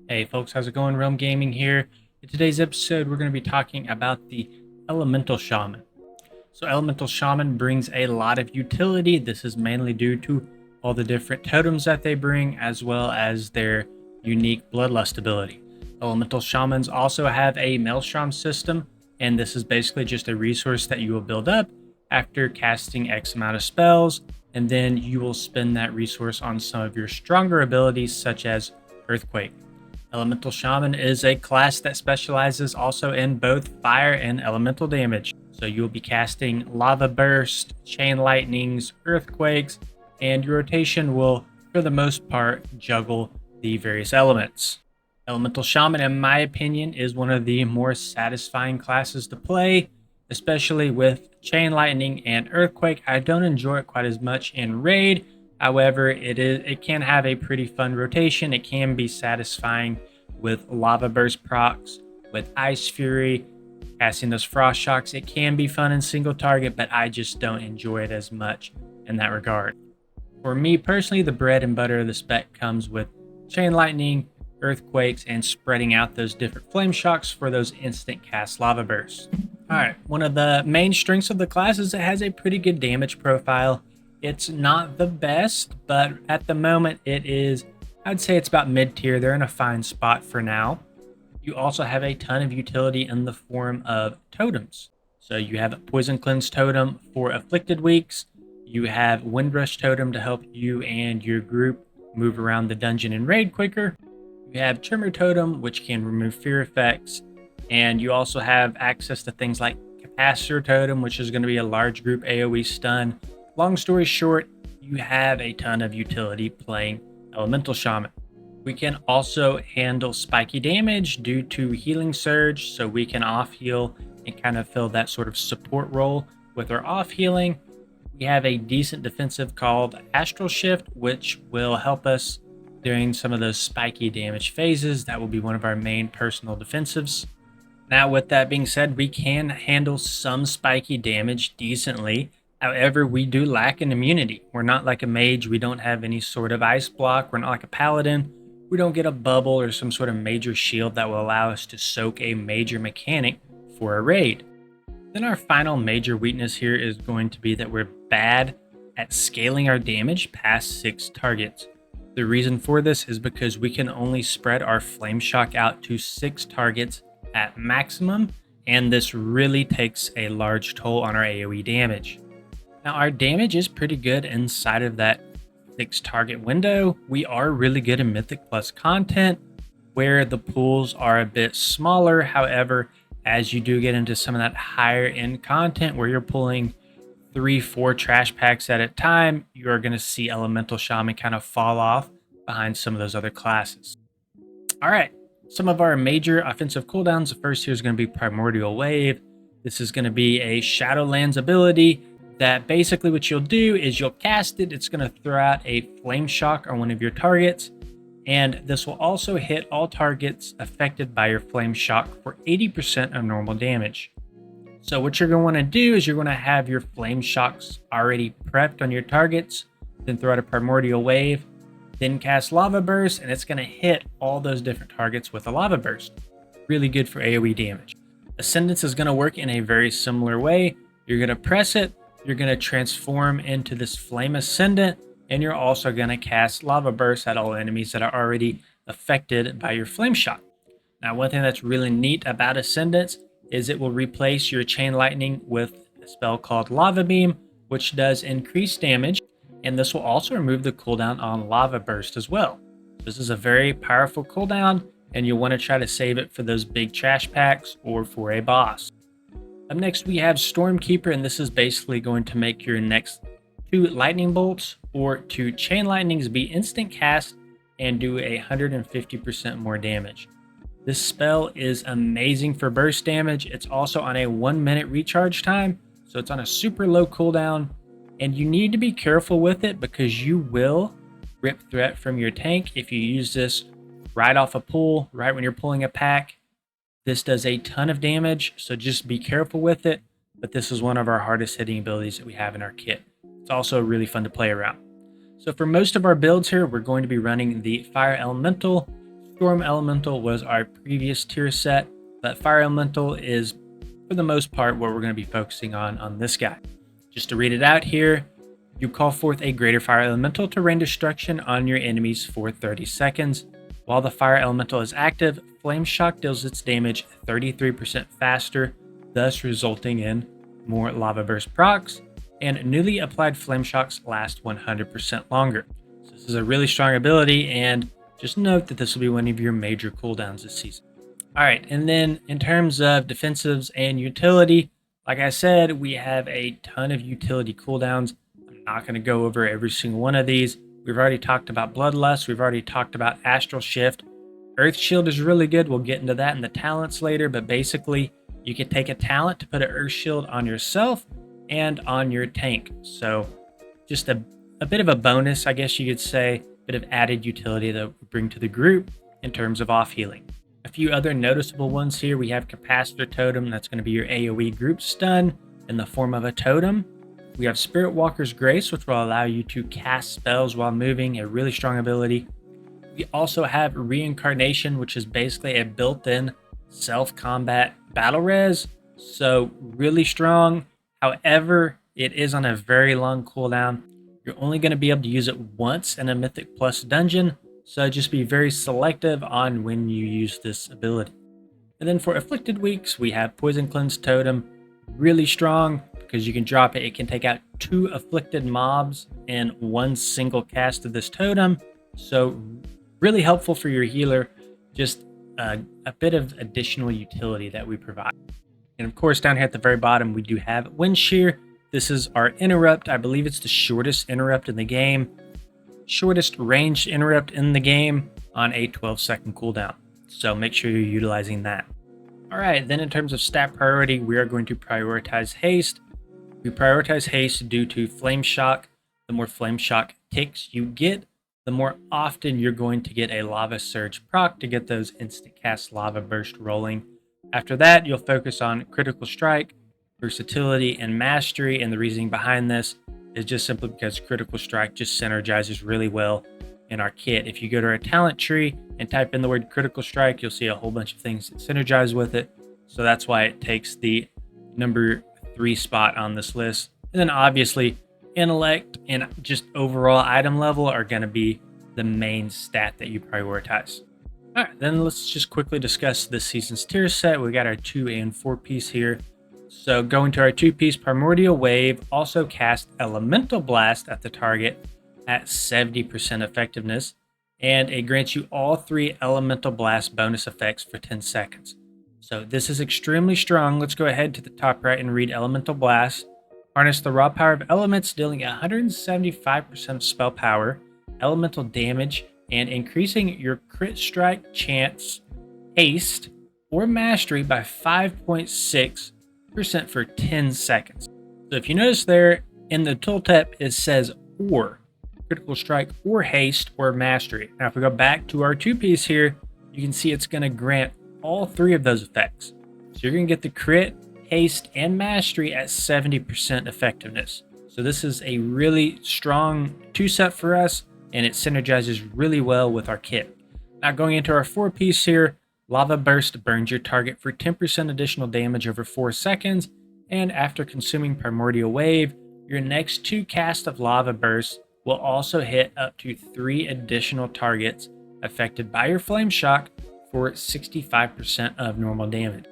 Hey folks, how's it going? Realm Gaming here. In today's episode, we're going to be talking about the Elemental Shaman. So Elemental Shaman brings a lot of utility. This is mainly due to all the different totems that they bring, as well as their unique Bloodlust ability. Elemental Shamans also have a Maelstrom system, and this is basically just a resource that you will build up after casting X amount of spells, and then you will spend that resource on some of your stronger abilities, such as Earthquake. Elemental Shaman is a class that specializes also in both fire and elemental damage. So you'll be casting Lava Burst, Chain Lightnings, Earthquakes, and your rotation will, for the most part, juggle the various elements. Elemental Shaman, in my opinion, is one of the more satisfying classes to play, especially with Chain Lightning and Earthquake. I don't enjoy it quite as much in Raid. However, it can have a pretty fun rotation. It can be satisfying with Lava Burst procs, with Ice Fury, casting those Frost Shocks. It can be fun in single target, but I just don't enjoy it as much in that regard. For me personally, the bread and butter of the spec comes with Chain Lightning, Earthquakes, and spreading out those different Flame Shocks for those instant cast Lava Bursts. Alright, one of the main strengths of the class is it has a pretty good damage profile. It's not the best, but at the moment it is, I'd say it's about mid-tier. They're in a fine spot for now. You also have a ton of utility in the form of totems. So you have a Poison Cleanse totem for afflicted weeks. You have Windrush totem to help you and your group move around the dungeon and raid quicker. You have Tremor totem, which can remove fear effects. And you also have access to things like Capacitor totem, which is going to be a large group AoE stun. Long story short, you have a ton of utility playing Elemental Shaman. We can also handle spiky damage due to Healing Surge, so we can off heal and kind of fill that sort of support role with our off healing. We have a decent defensive called Astral Shift, which will help us during some of those spiky damage phases. That will be one of our main personal defensives. Now, with that being said, we can handle some spiky damage decently. However, we do lack an immunity. We're not like a mage. We don't have any sort of ice block. We're not like a paladin. We don't get a bubble or some sort of major shield that will allow us to soak a major mechanic for a raid. Then our final major weakness here is going to be that we're bad at scaling our damage past 6 targets. The reason for this is because we can only spread our Flame Shock out to 6 targets at maximum, and this really takes a large toll on our AoE damage. Now, our damage is pretty good inside of that 6 target window. We are really good in Mythic Plus content, where the pools are a bit smaller. However, as you do get into some of that higher end content where you're pulling 3-4 trash packs at a time, you are going to see Elemental Shaman kind of fall off behind some of those other classes. All right, some of our major offensive cooldowns. The first here is going to be Primordial Wave. This is going to be a Shadowlands ability that basically what you'll do is you'll cast it. It's going to throw out a Flame Shock on one of your targets. And this will also hit all targets affected by your Flame Shock for 80% of normal damage. So what you're going to want to do is you're going to have your Flame Shocks already prepped on your targets, then throw out a Primordial Wave, then cast Lava Burst, and it's going to hit all those different targets with a Lava Burst. Really good for AoE damage. Ascendance is going to work in a very similar way. You're going to press it, you're going to transform into this Flame Ascendant, and you're also going to cast Lava Burst at all enemies that are already affected by your Flame Shot. Now, one thing that's really neat about Ascendance is it will replace your Chain Lightning with a spell called Lava Beam, which does increase damage, and this will also remove the cooldown on Lava Burst as well. This is a very powerful cooldown, and you'll want to try to save it for those big trash packs or for a boss. Up next, we have Stormkeeper, and this is basically going to make your next 2 lightning bolts or 2 chain lightnings be instant cast and do 150% more damage. This spell is amazing for burst damage. It's also on a 1-minute recharge time, so it's on a super low cooldown, and you need to be careful with it because you will rip threat from your tank if you use this right off a pull, right when you're pulling a pack. This does a ton of damage, so just be careful with it, but this is one of our hardest hitting abilities that we have in our kit. It's also really fun to play around. So for most of our builds here, we're going to be running the Fire Elemental Storm Elemental was our previous tier set, but Fire Elemental is, for the most part, what we're going to be focusing on this guy. Just to read it out here, you call forth a Greater Fire Elemental to rain destruction on your enemies for 30 seconds. While the Fire Elemental is active, Flame Shock deals its damage 33% faster, thus resulting in more Lava Burst procs, and newly applied Flame Shocks last 100% longer. So this is a really strong ability, and just note that this will be one of your major cooldowns this season. Alright, and then in terms of defensives and utility, like I said, we have a ton of utility cooldowns. I'm not going to go over every single one of these. We've already talked about Bloodlust. We've already talked about Astral Shift. Earth Shield is really good. We'll get into that in the talents later, but basically you can take a talent to put an Earth Shield on yourself and on your tank. So just a bit of a bonus, I guess you could say, a bit of added utility that we bring to the group in terms of off healing. A few other noticeable ones here. We have Capacitor Totem. That's going to be your AOE group stun in the form of a totem. We have Spirit Walker's Grace, which will allow you to cast spells while moving, a really strong ability. We also have Reincarnation, which is basically a built-in self-combat battle res, so really strong. However, it is on a very long cooldown. You're only going to be able to use it once in a Mythic Plus dungeon, so just be very selective on when you use this ability. And then for Afflicted Weeks, we have Poison Cleanse Totem, really strong because you can drop it. It can take out 2 afflicted mobs in one single cast of this totem, so really helpful for your healer. Just a bit of additional utility that we provide. And of course, down here at the very bottom, we do have Wind Shear. This is our interrupt. I believe it's the shortest interrupt in the game. Shortest ranged interrupt in the game on a 12-second cooldown. So make sure you're utilizing that. All right, then in terms of stat priority, we are going to prioritize Haste. We prioritize Haste due to Flame Shock. The more Flame Shock ticks you get, the more often you're going to get a Lava Surge proc to get those instant cast Lava Burst rolling. After that, you'll focus on Critical Strike, Versatility, and Mastery, and the reasoning behind this is just simply because Critical Strike just synergizes really well in our kit. If you go to our talent tree and type in the word Critical Strike, you'll see a whole bunch of things that synergize with it, so that's why it takes the number 3 spot on this list. And then obviously, Intellect and just overall item level are going to be the main stat that you prioritize. All right, then let's just quickly discuss this season's tier set. We got our 2 and 4 piece here. So going to our 2-piece Primordial Wave, also cast Elemental Blast at the target at 70% effectiveness, and it grants you all 3 Elemental Blast bonus effects for 10 seconds. So this is extremely strong. Let's go ahead to the top right and read Elemental Blast. Harness the raw power of elements, dealing 175% spell power, elemental damage, and increasing your crit strike chance, haste, or mastery by 5.6% for 10 seconds. So if you notice there in the tooltip, it says or, critical strike, or haste, or mastery. Now if we go back to our 2-piece here, you can see it's going to grant all 3 of those effects. So you're going to get the crit, haste, and mastery at 70% effectiveness. So this is a really strong 2-set for us, and it synergizes really well with our kit. Now going into our 4-piece here, Lava Burst burns your target for 10% additional damage over 4 seconds, and after consuming Primordial Wave, your next 2 casts of Lava Burst will also hit up to 3 additional targets affected by your Flame Shock for 65% of normal damage.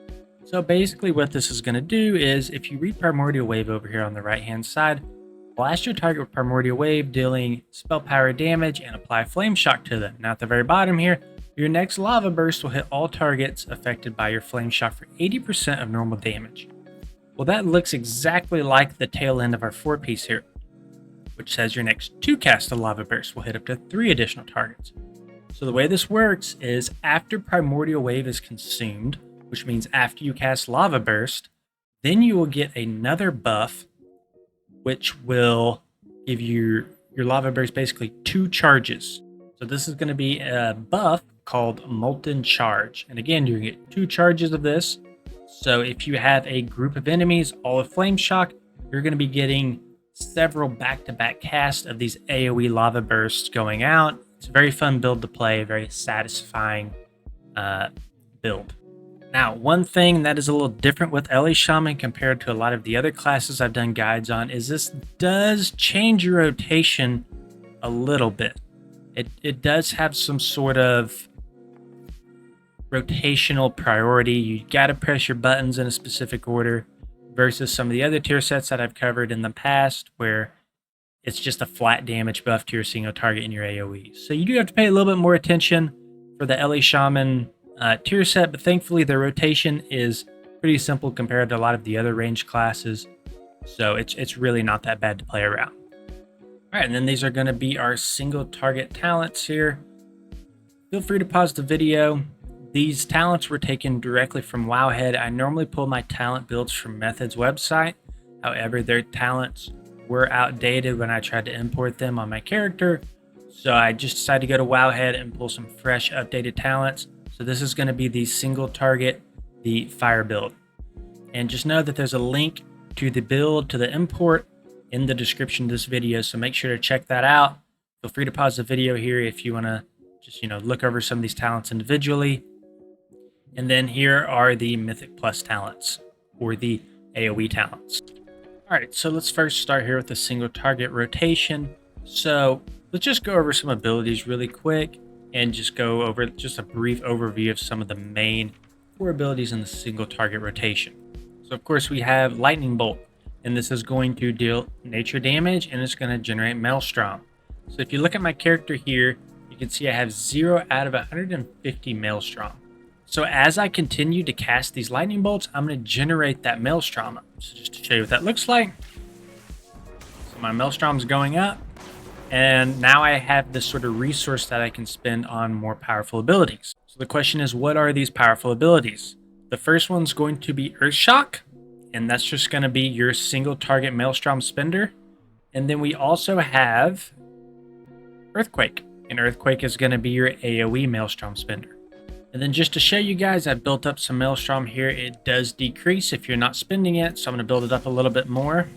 So basically what this is going to do is, if you read Primordial Wave over here on the right hand side, blast your target with Primordial Wave, dealing spell power damage, and apply Flame Shock to them. Now at the very bottom here, your next Lava Burst will hit all targets affected by your Flame Shock for 80% of normal damage. Well, that looks exactly like the tail end of our 4-piece here, which says your next 2 casts of Lava Burst will hit up to 3 additional targets. So the way this works is, after Primordial Wave is consumed, which means after you cast Lava Burst, then you will get another buff, which will give your Lava Burst basically 2 charges. So this is going to be a buff called Molten Charge. And again, you're going to get 2 charges of this. So if you have a group of enemies, all of Flame Shock, you're going to be getting several back-to-back casts of these AOE Lava Bursts going out. It's a very fun build to play, very satisfying build. Now, one thing that is a little different with AOE Shaman compared to a lot of the other classes I've done guides on is this does change your rotation a little bit. It does have some sort of rotational priority. You got to press your buttons in a specific order versus some of the other tier sets that I've covered in the past where it's just a flat damage buff to your single target in your AoE. So you do have to pay a little bit more attention for the AOE Shaman tier set, but thankfully the rotation is pretty simple compared to a lot of the other ranged classes. So it's really not that bad to play around. All right, and then these are going to be our single target talents here. Feel free to pause the video. These talents were taken directly from Wowhead. I normally pull my talent builds from Method's website. However, their talents were outdated when I tried to import them on my character. So I just decided to go to Wowhead and pull some fresh updated talents. So this is going to be the single target, the fire build. And just know that there's a link to the build, to the import in the description of this video. So make sure to check that out. Feel free to pause the video here if you want to just, look over some of these talents individually. And then here are the Mythic Plus talents, or the AoE talents. All right, so let's first start here with the single target rotation. So let's just go over some abilities really quick and just go over just a brief overview of some of the main core abilities in the single target rotation. So of course we have Lightning Bolt, and this is going to deal nature damage and it's going to generate Maelstrom. So if you look at my character here, you can see I have 0 out of 150 Maelstrom. So as I continue to cast these lightning bolts, I'm going to generate that Maelstrom. So just to show you what that looks like. So my Maelstrom's going up. And now I have this sort of resource that I can spend on more powerful abilities. So the question is, what are these powerful abilities? The first one's going to be Earthshock. And that's just going to be your single target Maelstrom spender. And then we also have Earthquake. And Earthquake is going to be your AoE Maelstrom spender. And then just to show you guys, I've built up some Maelstrom here. It does decrease if you're not spending it, so I'm going to build it up a little bit more.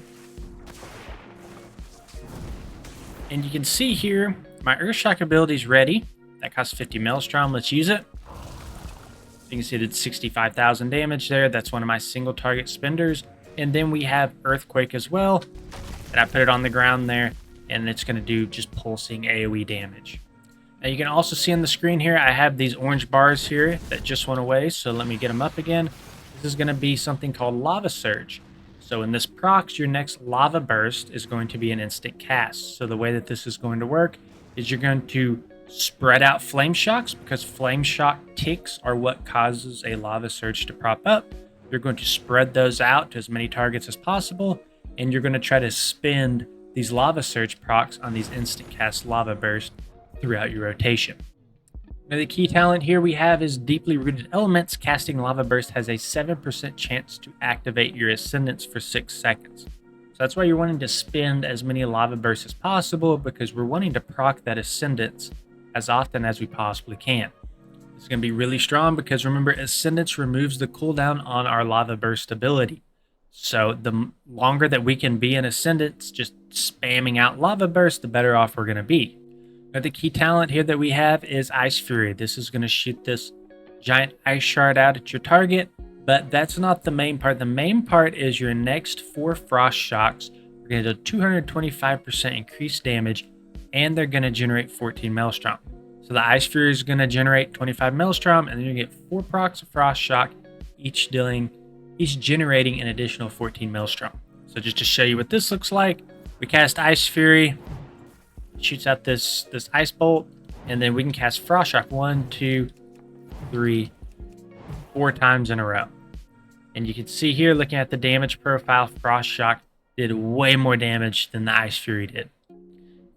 And you can see here, my Earthshock ability is ready. That costs 50 Maelstrom. Let's use it. So you can see it did 65,000 damage there. That's one of my single target spenders. And then we have Earthquake as well. And I put it on the ground there, and it's going to do just pulsing AoE damage. Now you can also see on the screen here, I have these orange bars here that just went away. So let me get them up again. This is going to be something called Lava Surge. So in this procs, your next Lava Burst is going to be an instant cast. So the way that this is going to work is you're going to spread out Flame Shocks, because Flame Shock ticks are what causes a Lava Surge to prop up. You're going to spread those out to as many targets as possible. And you're going to try to spend these Lava Surge procs on these instant cast Lava Burst throughout your rotation. Now the key talent here we have is Deeply Rooted Elements. Casting Lava Burst has a 7% chance to activate your Ascendance for 6 seconds. So that's why you're wanting to spend as many Lava Bursts as possible, because we're wanting to proc that Ascendance as often as we possibly can. It's going to be really strong because remember, Ascendance removes the cooldown on our Lava Burst ability. So the longer that we can be in Ascendance, just spamming out Lava Burst, the better off we're going to be. Now the key talent here that we have is Ice Fury. This is going to shoot this giant ice shard out at your target, but that's not the main part. The main part is your next 4 Frost Shocks are going to do 225% increased damage, and they're going to generate 14 Maelstrom. So the Ice Fury is going to generate 25 Maelstrom, and then you get 4 procs of Frost Shock, each generating an additional 14 Maelstrom. So just to show you what this looks like, we cast Ice Fury. Shoots out this ice bolt, and then we can cast Frost Shock 1, 2, 3, 4 times in a row. And you can see here, looking at the damage profile, Frost Shock did way more damage than the Ice Fury did.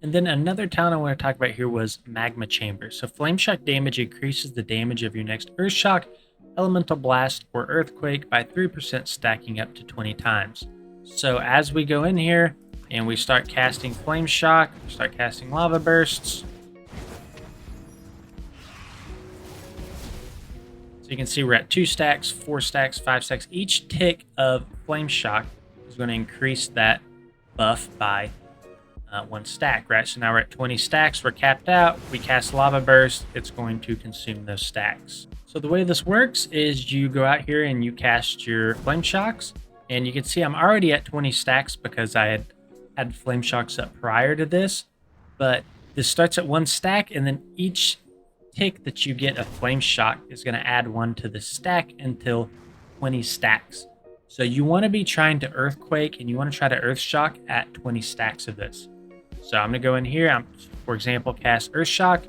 And then another talent I want to talk about here was Magma Chamber. So Flame Shock damage increases the damage of your next Earth Shock, Elemental Blast, or Earthquake by 3%, stacking up to 20 times. So as we go in here, and we start casting Flame Shock, we start casting Lava Bursts. So you can see we're at 2 stacks, 4 stacks, 5 stacks. Each tick of Flame Shock is going to increase that buff by 1 stack, right? So now we're at 20 stacks. We're capped out. We cast Lava Burst. It's going to consume those stacks. So the way this works is you go out here and you cast your Flame Shocks. And you can see I'm already at 20 stacks because I had Flame Shocks up prior to this. But this starts at 1 stack, and then each tick that you get a Flame Shock is going to add 1 to the stack until 20 stacks. So you want to be trying to Earthquake, and you want to try to Earth Shock at 20 stacks of this. So I'm going to go in here, for example, cast Earth Shock.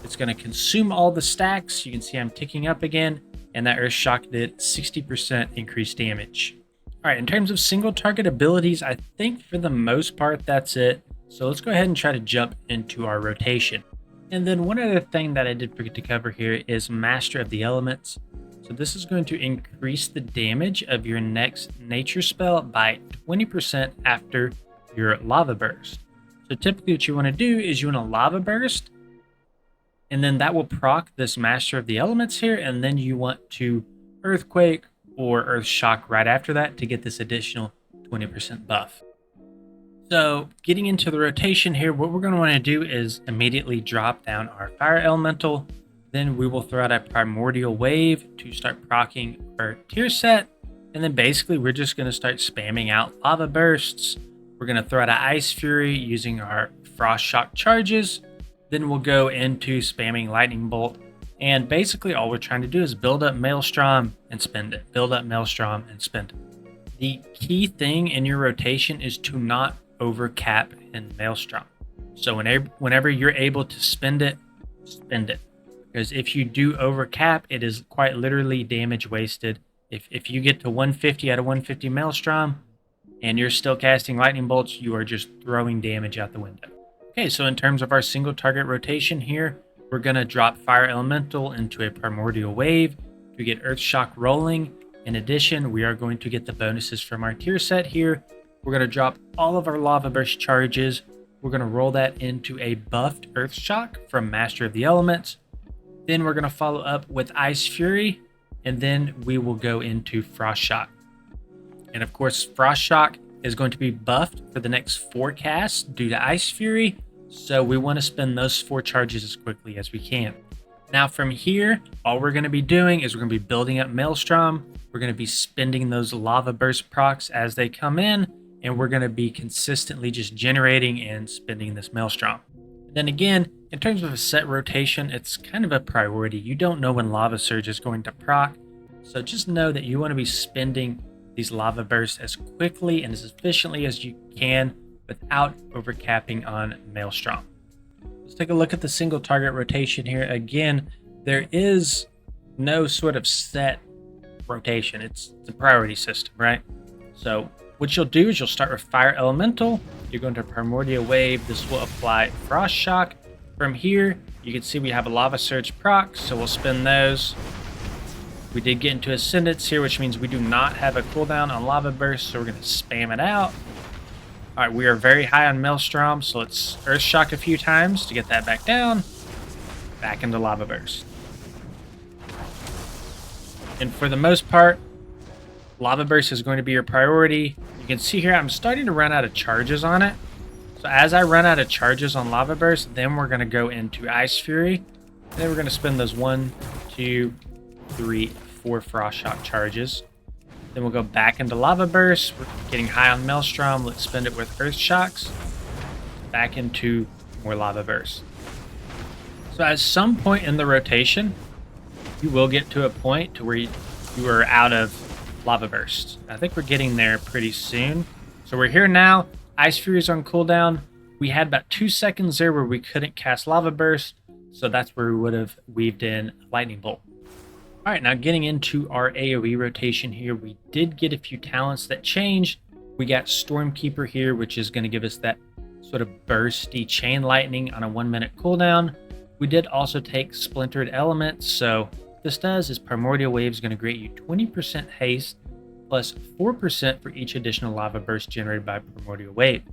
It's going to consume all the stacks. You can see I'm ticking up again, and that Earth Shock did 60% increased damage. All right, in terms of single target abilities, I think for the most part, that's it. So let's go ahead and try to jump into our rotation. And then one other thing that I did forget to cover here is Master of the Elements. So this is going to increase the damage of your next nature spell by 20% after your Lava Burst. So typically what you want to do is you want to Lava Burst, and then that will proc this Master of the Elements here, and then you want to Earthquake or Earth Shock right after that to get this additional 20% buff. So getting into the rotation here, what we're going to want to do is immediately drop down our Fire Elemental. Then we will throw out a Primordial Wave to start proccing our tier set. And then basically we're just going to start spamming out Lava Bursts. We're going to throw out an Ice Fury using our Frost Shock charges. Then we'll go into spamming Lightning Bolt. And basically all we're trying to do is build up Maelstrom and spend it. Build up Maelstrom and spend it. The key thing in your rotation is to not overcap in Maelstrom. So whenever you're able to spend it, spend it. Because if you do overcap, it is quite literally damage wasted. If you get to 150 out of 150 Maelstrom and you're still casting Lightning Bolts, you are just throwing damage out the window. Okay, so in terms of our single target rotation here, we're going to drop Fire Elemental into a Primordial Wave to get Earth Shock rolling. In addition, we are going to get the bonuses from our tier set here. We're going to drop all of our Lava Burst charges. We're going to roll that into a buffed Earth Shock from Master of the Elements. Then we're going to follow up with Ice Fury, and then we will go into Frost Shock. And of course, Frost Shock is going to be buffed for the next 4 casts due to Ice Fury. So we want to spend those 4 charges as quickly as we can. Now from here, all we're going to be doing is we're going to be building up Maelstrom. We're going to be spending those Lava Burst procs as they come in, and we're going to be consistently just generating and spending this Maelstrom. Then again, in terms of a set rotation, it's kind of a priority. You don't know when Lava Surge is going to proc, so just know that you want to be spending these Lava Bursts as quickly and as efficiently as you can without overcapping on Maelstrom. Let's take a look at the single target rotation here. Again, there is no sort of set rotation. It's a priority system, right? So what you'll do is you'll start with Fire Elemental. You're going to Primordial Wave. This will apply Frost Shock. From here, you can see we have a Lava Surge proc, so we'll spin those. We did get into Ascendance here, which means we do not have a cooldown on Lava Burst, so we're going to spam it out. All right, we are very high on Maelstrom, so let's Earth Shock a few times to get that back down. Back into Lava Burst. And for the most part, Lava Burst is going to be your priority. You can see here I'm starting to run out of charges on it. So as I run out of charges on Lava Burst, then we're going to go into Ice Fury. And then we're going to spend those 1, 2, 3, 4 Frost Shock charges. Then we'll go back into Lava Burst. We're getting high on Maelstrom. Let's spend it with Earth Shocks. Back into more Lava Burst. So at some point in the rotation, you will get to a point to where you are out of Lava Burst. I think we're getting there pretty soon. So we're here now. Ice Fury is on cooldown. We had about 2 seconds there where we couldn't cast Lava Burst. So that's where we would have weaved in Lightning Bolt. All right, now getting into our AOE rotation here, we did get a few talents that changed. We got Stormkeeper here, which is going to give us that sort of bursty chain lightning on a 1-minute cooldown. We did also take Splintered Elements, so what this does is Primordial Wave is going to grant you 20% haste plus 4% for each additional Lava Burst generated by Primordial Wave.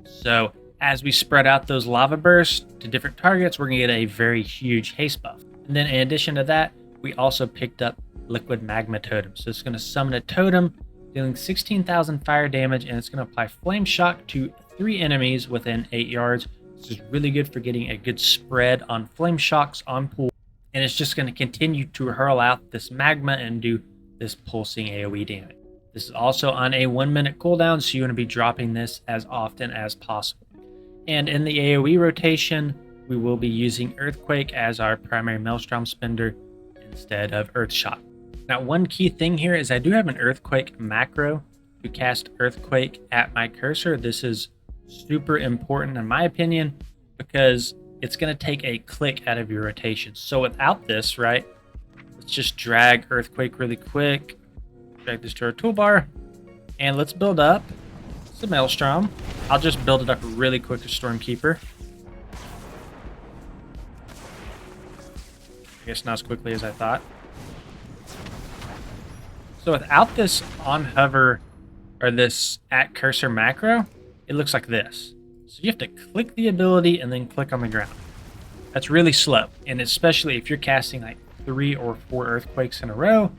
So as we spread out those Lava Bursts to different targets, we're going to get a very huge haste buff. And then in addition to that, we also picked up Liquid Magma Totem. So it's going to summon a totem, dealing 16,000 fire damage, and it's going to apply Flame Shock to 3 enemies within 8 yards. This is really good for getting a good spread on flame shocks on pool. And it's just going to continue to hurl out this magma and do this pulsing AoE damage. This is also on a 1-minute cooldown, so you want to be dropping this as often as possible. And in the AoE rotation, we will be using Earthquake as our primary Maelstrom spender instead of Earthshock. Now, one key thing here is I do have an Earthquake macro to cast Earthquake at my cursor. This is super important in my opinion because it's going to take a click out of your rotation. So without this, right, let's just drag Earthquake really quick. Drag this to our toolbar, and let's build up some Maelstrom. I'll just build it up really quick as Stormkeeper. I guess not as quickly as I thought. So without this on hover or this at cursor macro, it looks like this. So you have to click the ability and then click on the ground. That's really slow, and especially if you're casting like 3 or 4 Earthquakes in a row,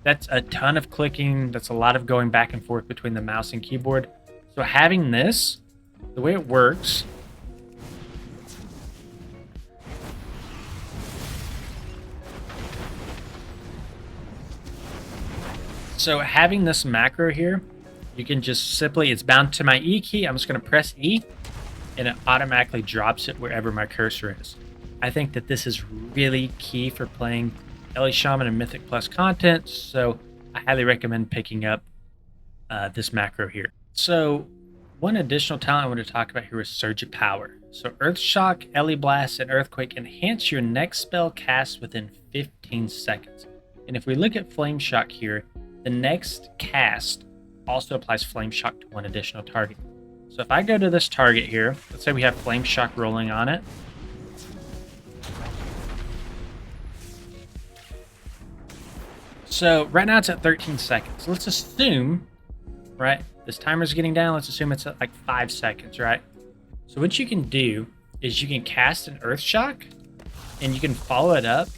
that's a ton of clicking. That's a lot of going back and forth between the mouse and keyboard. So having this, the way it works, so having this macro here, you can just simply, it's bound to my E key. I'm just going to press E, and it automatically drops it wherever my cursor is. I think that this is really key for playing AOE Shaman and Mythic Plus content, so I highly recommend picking up this macro here. So one additional talent I want to talk about here is Surge of Power. So Earthshock, Ele Blast, and Earthquake enhance your next spell cast within 15 seconds. And if we look at Flame Shock here, the next cast also applies Flame Shock to one additional target. So if I go to this target here, let's say we have Flame Shock rolling on it. So right now it's at 13 seconds. Let's assume, right, this timer's getting down. Let's assume it's at like 5 seconds, right? So what you can do is you can cast an Earth Shock and you can follow it up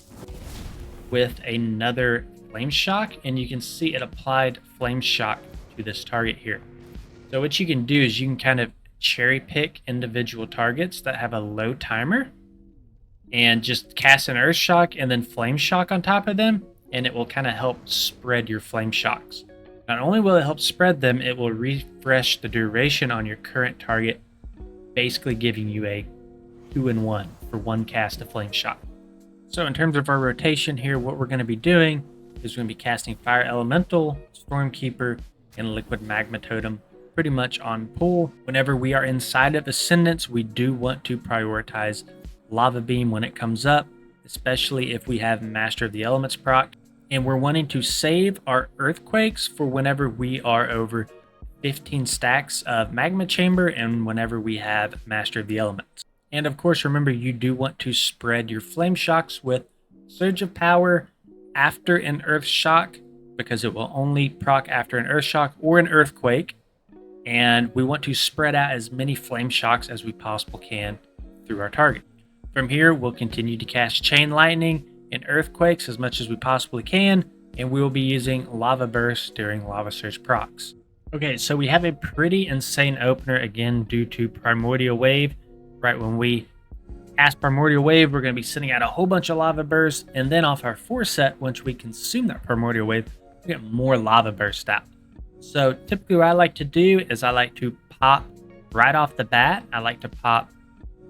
with another Flame Shock, and you can see it applied Flame Shock to this target here. So what you can do is you can kind of cherry pick individual targets that have a low timer and just cast an Earth Shock and then Flame Shock on top of them, and it will kind of help spread your Flame Shocks. Not only will it help spread them, it will refresh the duration on your current target, basically giving you a 2-in-1 for one cast of Flame Shock. So in terms of our rotation here, what we're going to be doing is we're going to be casting Fire Elemental, Stormkeeper, and Liquid Magma Totem pretty much on pull. Whenever we are inside of Ascendance, we do want to prioritize Lava Beam when it comes up, especially if we have Master of the Elements proc. And we're wanting to save our Earthquakes for whenever we are over 15 stacks of Magma Chamber and whenever we have Master of the Elements. And of course, remember, you do want to spread your Flame Shocks with Surge of Power after an Earth Shock, because it will only proc after an Earth Shock or an Earthquake. And we want to spread out as many Flame Shocks as we possibly can through our target. From here, we'll continue to cast Chain Lightning and Earthquakes as much as we possibly can, and we will be using Lava Burst during Lava Surge procs. Okay, so we have a pretty insane opener again due to Primordial Wave. Right when we cast Primordial Wave, we're going to be sending out a whole bunch of Lava Bursts, and then off our 4 set, once we consume that Primordial Wave, we get more Lava Burst out. So typically what I like to do is I like to pop right off the bat. I like to pop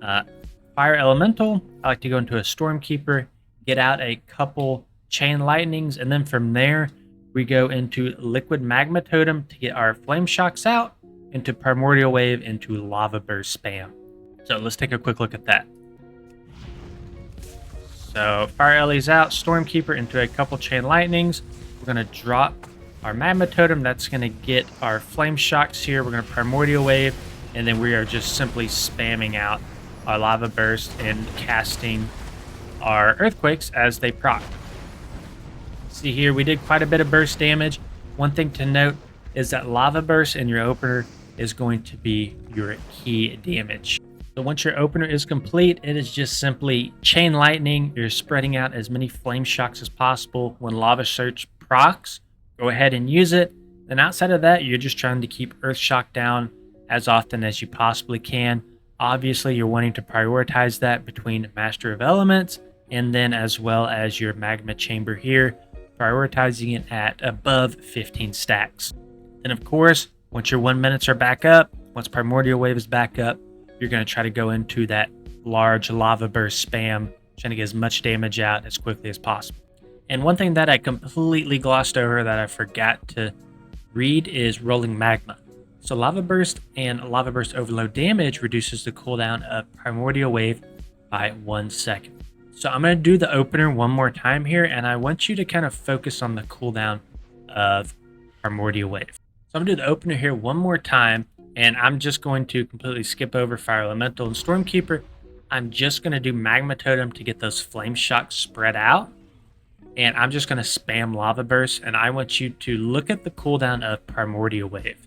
Fire Elemental. I like to go into a Stormkeeper, get out a couple Chain Lightnings, and then from there we go into Liquid Magma Totem to get our Flame Shocks out, into Primordial Wave, into Lava Burst spam. So let's take a quick look at that. So Fire Ellie's out, Stormkeeper into a couple Chain Lightnings. We're going to drop our Magma Totem. That's going to get our Flame Shocks here. We're going to Primordial Wave, and then we are just simply spamming out our Lava Burst and casting our Earthquakes as they proc. See here, we did quite a bit of burst damage. One thing to note is that Lava Burst in your opener is going to be your key damage. So once your opener is complete, it is just simply Chain Lightning. You're spreading out as many Flame Shocks as possible. When Lava Surge procs, go ahead and use it. Then outside of that, you're just trying to keep Earth Shock down as often as you possibly can. Obviously, you're wanting to prioritize that between Master of Elements and then as well as your magma chamber here, prioritizing it at above 15 stacks. Then of course, once your 1 minutes are back up, once Primordial Wave is back up, you're going to try to go into that large lava burst spam, trying to get as much damage out as quickly as possible. And one thing that I completely glossed over that I forgot to read is Rolling Magma. So Lava Burst and Lava Burst Overload damage reduces the cooldown of Primordial Wave by 1 second. So I'm going to do the opener one more time here, and I want you to kind of focus on the cooldown of Primordial Wave. So I'm going to do the opener here one more time, and I'm just going to completely skip over Fire Elemental and Stormkeeper. I'm just going to do Magma Totem to get those Flame Shocks spread out. And I'm just going to spam Lava Burst, and I want you to look at the cooldown of Primordial Wave.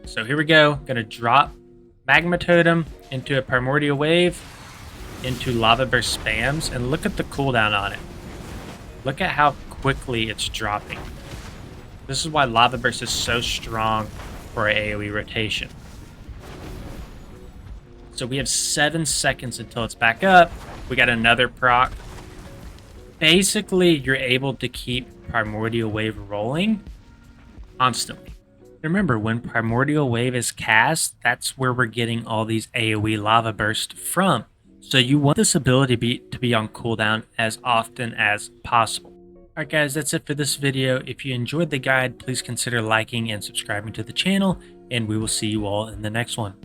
So here we go. Going to drop Magma Totem into a Primordial Wave, into Lava Burst spams, and look at the cooldown on it. Look at how quickly it's dropping. This is why Lava Burst is so strong for AOE rotation. So we have 7 seconds until it's back up. We got another proc. Basically, you're able to keep Primordial Wave rolling constantly. Remember, when Primordial Wave is cast, that's where we're getting all these AOE Lava Burst from. So you want this ability to be on cooldown as often as possible. Alright guys, that's it for this video. If you enjoyed the guide, please consider liking and subscribing to the channel, and we will see you all in the next one.